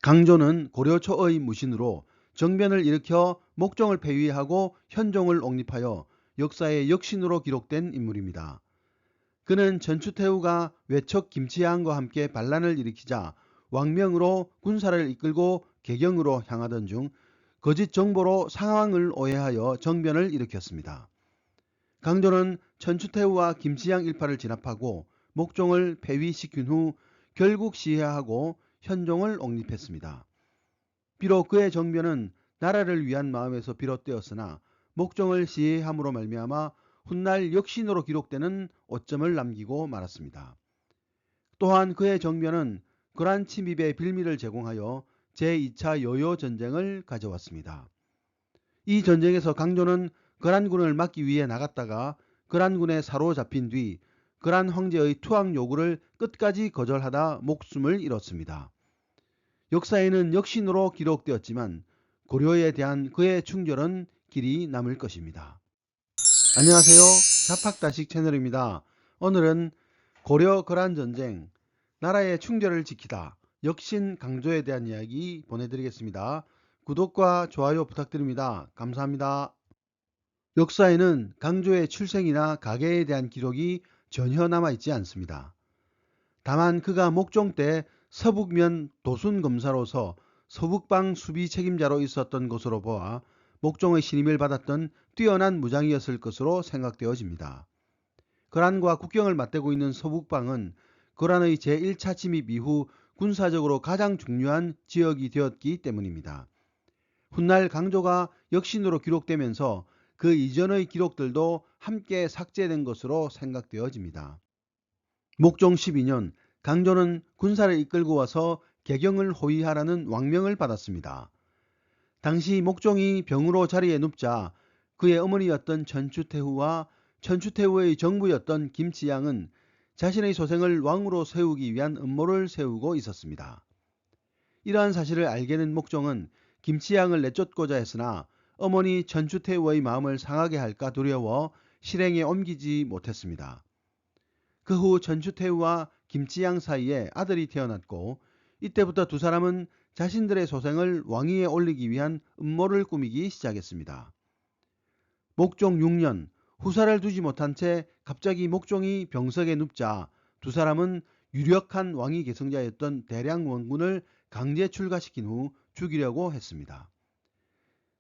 강조는 고려 초의 무신으로 정변을 일으켜 목종을 폐위하고 현종을 옹립하여 역사의 역신으로 기록된 인물입니다. 그는 전추태후가 외척 김치양과 함께 반란을 일으키자 왕명으로 군사를 이끌고 개경으로 향하던 중 거짓 정보로 상황을 오해하여 정변을 일으켰습니다. 강조는 전추태후와 김치양 일파를 진압하고 목종을 폐위시킨 후 결국 시해하고 현종을 옹립했습니다. 비록 그의 정변은 나라를 위한 마음에서 비롯되었으나 목종을 시해함으로 말미암아 훗날 역신으로 기록되는 오점을 남기고 말았습니다. 또한 그의 정변은 거란 침입의 빌미를 제공하여 제2차 요요 전쟁을 가져왔습니다. 이 전쟁에서 강조는 거란군을 막기 위해 나갔다가 거란군에 사로잡힌 뒤 거란 황제의 투항 요구를 끝까지 거절하다 목숨을 잃었습니다. 역사에는 역신으로 기록되었지만 고려에 대한 그의 충절은 길이 남을 것입니다. 안녕하세요. 자팍다식 채널입니다. 오늘은 고려 거란 전쟁, 나라의 충절을 지키다, 역신 강조에 대한 이야기 보내드리겠습니다. 구독과 좋아요 부탁드립니다. 감사합니다. 역사에는 강조의 출생이나 가계에 대한 기록이 전혀 남아있지 않습니다. 다만 그가 목종 때 서북면 도순검사로서 서북방 수비 책임자로 있었던 것으로 보아 목종의 신임을 받았던 뛰어난 무장이었을 것으로 생각되어집니다. 거란과 국경을 맞대고 있는 서북방은 거란의 제1차 침입 이후 군사적으로 가장 중요한 지역이 되었기 때문입니다. 훗날 강조가 역신으로 기록되면서 그 이전의 기록들도 함께 삭제된 것으로 생각되어집니다. 목종 12년 강조는 군사를 이끌고 와서 개경을 호위하라는 왕명을 받았습니다. 당시 목종이 병으로 자리에 눕자 그의 어머니였던 전추태후와 전추태후의 정부였던 김치양은 자신의 소생을 왕으로 세우기 위한 음모를 세우고 있었습니다. 이러한 사실을 알게 된 목종은 김치양을 내쫓고자 했으나 어머니 전추태후의 마음을 상하게 할까 두려워 실행에 옮기지 못했습니다. 그 후 전추태후와 김치양 사이에 아들이 태어났고 이때부터 두 사람은 자신들의 소생을 왕위에 올리기 위한 음모를 꾸미기 시작했습니다. 목종 6년 후사를 두지 못한 채 갑자기 목종이 병석에 눕자 두 사람은 유력한 왕위 계승자였던 대량 원군을 강제 출가시킨 후 죽이려고 했습니다.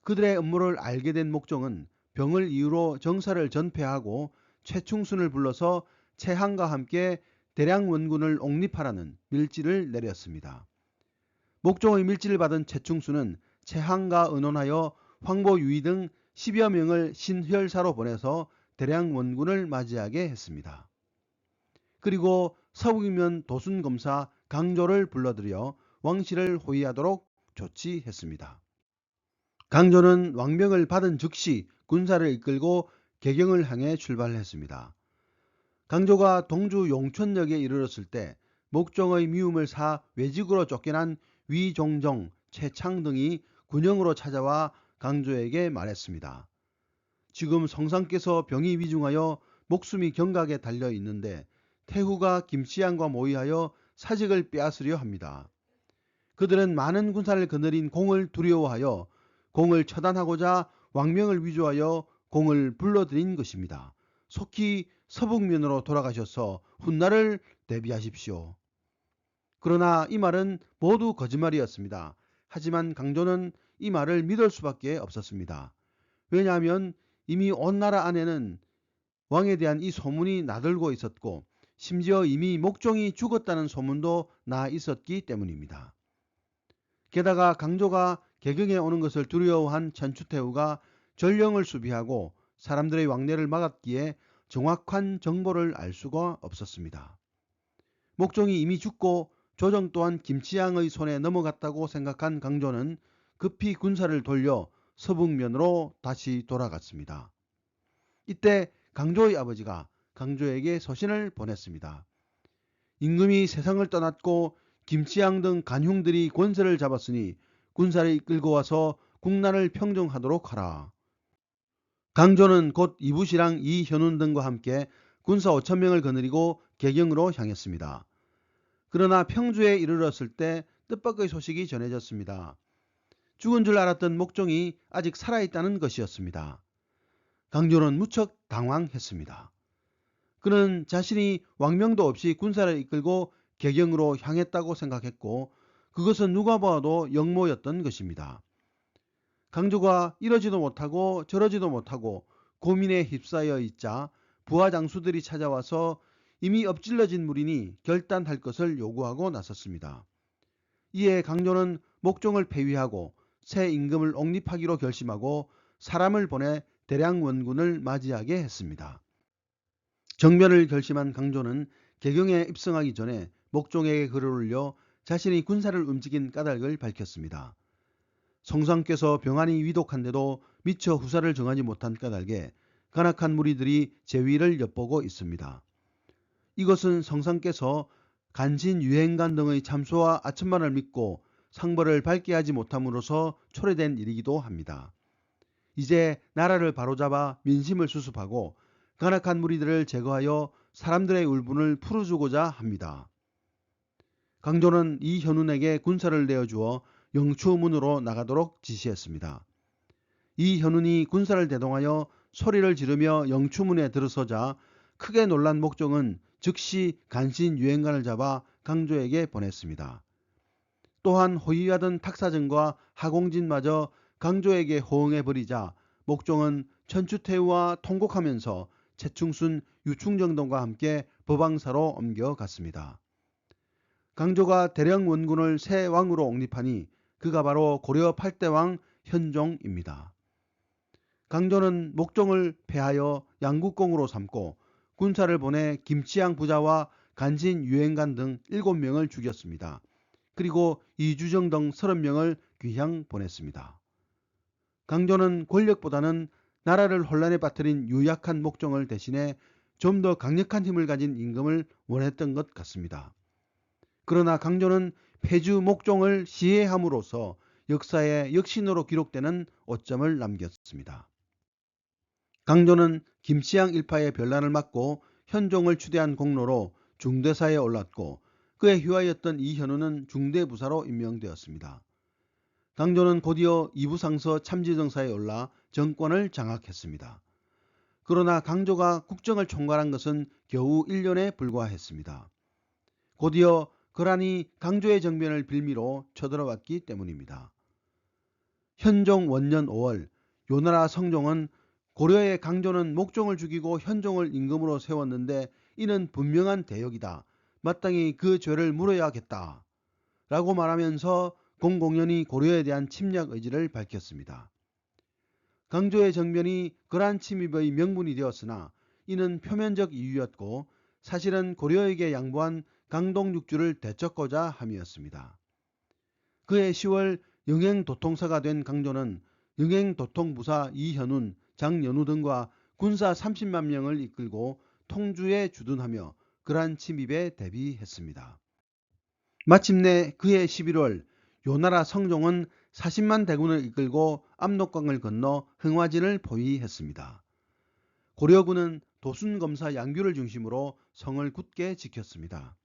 그들의 음모를 알게 된 목종은 병을 이유로 정사를 전폐하고 최충순을 불러서 최항과 함께 대량 원군을 옹립하라는 밀지를 내렸습니다. 목종의 밀지를 받은 최충순은 최항과 의논하여 황보 유이 등 10여 명을 신혈사로 보내서 대량 원군을 맞이하게 했습니다. 그리고 서북면 도순검사 강조를 불러들여 왕실을 호위하도록 조치했습니다. 강조는 왕명을 받은 즉시 군사를 이끌고 개경을 향해 출발했습니다. 강조가 동주 용천역에 이르렀을 때 목종의 미움을 사 외직으로 쫓겨난 위종정, 최창 등이 군영으로 찾아와 강조에게 말했습니다. 지금 성상께서 병이 위중하여 목숨이 경각에 달려 있는데 태후가 김치양과 모의하여 사직을 빼앗으려 합니다. 그들은 많은 군사를 거느린 공을 두려워하여 공을 처단하고자 왕명을 위조하여 공을 불러들인 것입니다. 속히 서북면으로 돌아가셔서 훗날을 대비하십시오. 그러나 이 말은 모두 거짓말이었습니다. 하지만 강조는 이 말을 믿을 수밖에 없었습니다. 왜냐하면 이미 온 나라 안에는 왕에 대한 이 소문이 나돌고 있었고 심지어 이미 목종이 죽었다는 소문도 나 있었기 때문입니다. 게다가 강조가 개경에 오는 것을 두려워한 전추태후가 전령을 수비하고 사람들의 왕래를 막았기에 정확한 정보를 알 수가 없었습니다. 목종이 이미 죽고 조정 또한 김치양의 손에 넘어갔다고 생각한 강조는 급히 군사를 돌려 서북면으로 다시 돌아갔습니다. 이때 강조의 아버지가 강조에게 서신을 보냈습니다. 임금이 세상을 떠났고 김치양 등 간흉들이 권세를 잡았으니 군사를 이끌고 와서 국난을 평정하도록 하라. 강조는 곧 이부시랑 이현운 등과 함께 군사 5,000명을 거느리고 개경으로 향했습니다. 그러나 평주에 이르렀을 때 뜻밖의 소식이 전해졌습니다. 죽은 줄 알았던 목종이 아직 살아있다는 것이었습니다. 강조는 무척 당황했습니다. 그는 자신이 왕명도 없이 군사를 이끌고 개경으로 향했다고 생각했고 그것은 누가 보아도 역모였던 것입니다. 강조가 이러지도 못하고 저러지도 못하고 고민에 휩싸여 있자 부하 장수들이 찾아와서 이미 엎질러진 무리니 결단할 것을 요구하고 나섰습니다. 이에 강조는 목종을 폐위하고 새 임금을 옹립하기로 결심하고 사람을 보내 대량 원군을 맞이하게 했습니다. 정변을 결심한 강조는 개경에 입성하기 전에 목종에게 글을 올려 자신이 군사를 움직인 까닭을 밝혔습니다. 성상께서 병안이 위독한데도 미처 후사를 정하지 못한 까닭에 간악한 무리들이 제위를 엿보고 있습니다. 이것은 성상께서 간신 유행관 등의 참소와 아첨만을 믿고 상벌을 밝게 하지 못함으로써 초래된 일이기도 합니다. 이제 나라를 바로잡아 민심을 수습하고 간악한 무리들을 제거하여 사람들의 울분을 풀어주고자 합니다. 강조는 이현운에게 군사를 내어주어 영추문으로 나가도록 지시했습니다. 이현운이 군사를 대동하여 소리를 지르며 영추문에 들어서자 크게 놀란 목종은 즉시 간신 유행관을 잡아 강조에게 보냈습니다. 또한 호위하던 탁사정과 하공진마저 강조에게 호응해버리자 목종은 천추태후와 통곡하면서 최충순, 유충정 등과 함께 법왕사로 옮겨갔습니다. 강조가 대령 원군을 새 왕으로 옹립하니 그가 바로 고려 8대 왕 현종입니다. 강조는 목종을 폐하여 양국공으로 삼고 군사를 보내 김치양 부자와 간신 유행관 등 7명을 죽였습니다. 그리고 이주정 등 30명을 귀향 보냈습니다. 강조는 권력보다는 나라를 혼란에 빠뜨린 유약한 목종을 대신해 좀 더 강력한 힘을 가진 임금을 원했던 것 같습니다. 그러나 강조는 폐주 목종을 시해함으로써 역사에 역신으로 기록되는 오점을 남겼습니다. 강조는 김치양 일파의 변란을 막고 현종을 추대한 공로로 중대사에 올랐고 그의 휘하였던 이현우는 중대부사로 임명되었습니다. 강조는 곧이어 이부상서 참지정사에 올라 정권을 장악했습니다. 그러나 강조가 국정을 총괄한 것은 겨우 1년에 불과했습니다. 곧이어 거란이 강조의 정변을 빌미로 쳐들어왔기 때문입니다. 현종 원년 5월 요나라 성종은 고려의 강조는 목종을 죽이고 현종을 임금으로 세웠는데 이는 분명한 대역이다. 마땅히 그 죄를 물어야겠다. 라고 말하면서 공공연히 고려에 대한 침략 의지를 밝혔습니다. 강조의 정변이 거란 침입의 명분이 되었으나 이는 표면적 이유였고 사실은 고려에게 양보한 강동육주를 되찾고자 함이었습니다. 그해 10월 영행도통사가 된 강조는 영행도통부사 이현운, 장연우 등과 군사 30만 명을 이끌고 통주에 주둔하며 거란 침입에 대비했습니다. 마침내 그해 11월 요나라 성종은 40만 대군을 이끌고 압록강을 건너 흥화진을 포위했습니다. 고려군은 도순검사 양규를 중심으로 성을 굳게 지켰습니다.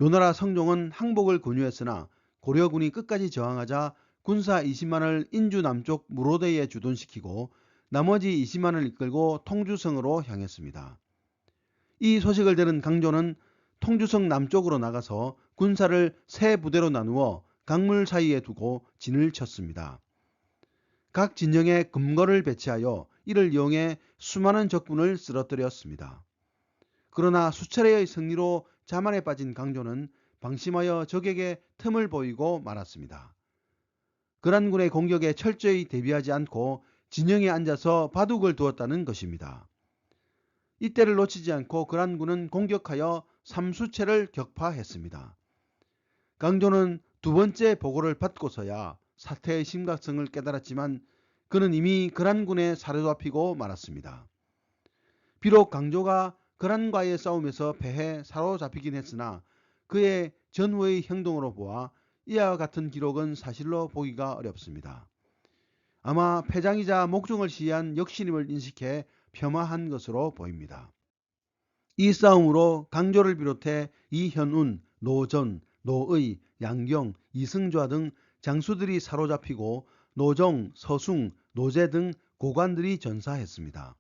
요나라 성종은 항복을 권유했으나 고려군이 끝까지 저항하자 군사 20만을 인주 남쪽 무로대에 주둔시키고 나머지 20만을 이끌고 통주성으로 향했습니다. 이 소식을 들은 강조는 통주성 남쪽으로 나가서 군사를 세 부대로 나누어 강물 사이에 두고 진을 쳤습니다. 각 진영에 금거를 배치하여 이를 이용해 수많은 적군을 쓰러뜨렸습니다. 그러나 수차례의 승리로 자만에 빠진 강조는 방심하여 적에게 틈을 보이고 말았습니다. 거란군의 공격에 철저히 대비하지 않고 진영에 앉아서 바둑을 두었다는 것입니다. 이때를 놓치지 않고 거란군은 공격하여 삼수체를 격파했습니다. 강조는 두 번째 보고를 받고서야 사태의 심각성을 깨달았지만 그는 이미 거란군에 사로잡히고 말았습니다. 비록 강조가 거란과의 싸움에서 패해 사로잡히긴 했으나 그의 전후의 행동으로 보아 이와 같은 기록은 사실로 보기가 어렵습니다. 아마 패장이자 목종을 시해한 역신임을 인식해 폄하한 것으로 보입니다. 이 싸움으로 강조를 비롯해 이현운, 노전, 노의, 양경, 이승좌 등 장수들이 사로잡히고 노정, 서숭, 노제 등 고관들이 전사했습니다.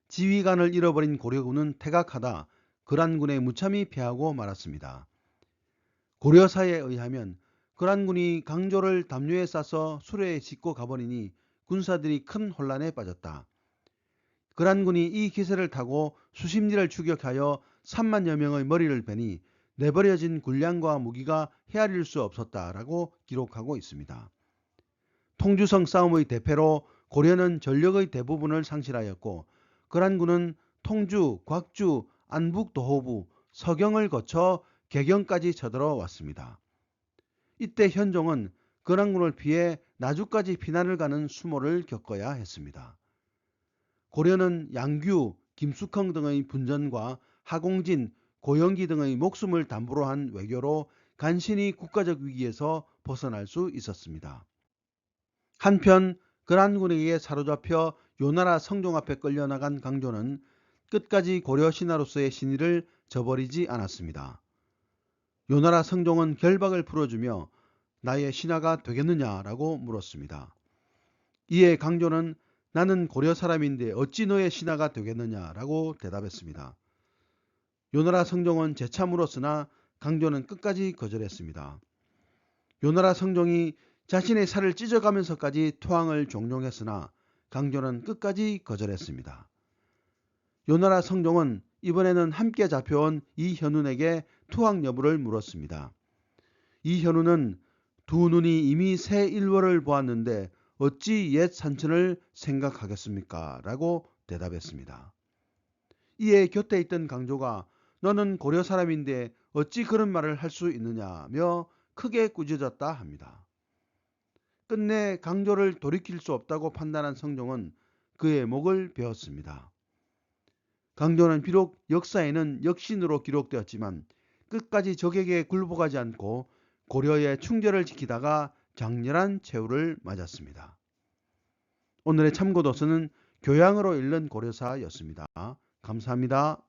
지휘관을 잃어버린 고려군은 태각하다 거란군에 무참히 패하고 말았습니다. 고려사에 의하면 거란군이 강조를 담요에 싸서 수레에 싣고 가버리니 군사들이 큰 혼란에 빠졌다. 거란군이 이 기세를 타고 수십리를 추격하여 3만여 명의 머리를 베니 내버려진 군량과 무기가 헤아릴 수 없었다라고 기록하고 있습니다. 통주성 싸움의 대패로 고려는 전력의 대부분을 상실하였고 거란군은 통주, 곽주, 안북 도호부, 서경을 거쳐 개경까지 쳐들어왔습니다. 이때 현종은 거란군을 피해 나주까지 피난을 가는 수모를 겪어야 했습니다. 고려는 양규, 김숙흥 등의 분전과 하공진, 고영기 등의 목숨을 담보로 한 외교로 간신히 국가적 위기에서 벗어날 수 있었습니다. 한편 거란군에게 사로잡혀 요나라 성종 앞에 끌려나간 강조는 끝까지 고려 신하로서의 신의를 저버리지 않았습니다. 요나라 성종은 결박을 풀어주며 나의 신하가 되겠느냐라고 물었습니다. 이에 강조는 나는 고려 사람인데 어찌 너의 신하가 되겠느냐라고 대답했습니다. 요나라 성종은 재차 물었으나 강조는 끝까지 거절했습니다. 요나라 성종이 자신의 살을 찢어가면서까지 토항을 종용했으나 강조는 끝까지 거절했습니다. 요나라 성종은 이번에는 함께 잡혀온 이현운에게 투항 여부를 물었습니다. 이현운은 두 눈이 이미 새 일월을 보았는데 어찌 옛 산천을 생각하겠습니까? 라고 대답했습니다. 이에 곁에 있던 강조가 너는 고려 사람인데 어찌 그런 말을 할 수 있느냐며 크게 꾸짖었다 합니다. 끝내 강조를 돌이킬 수 없다고 판단한 성종은 그의 목을 베었습니다. 강조는 비록 역사에는 역신으로 기록되었지만 끝까지 적에게 굴복하지 않고 고려의 충절을 지키다가 장렬한 최후를 맞았습니다. 오늘의 참고도서는 교양으로 읽는 고려사였습니다. 감사합니다.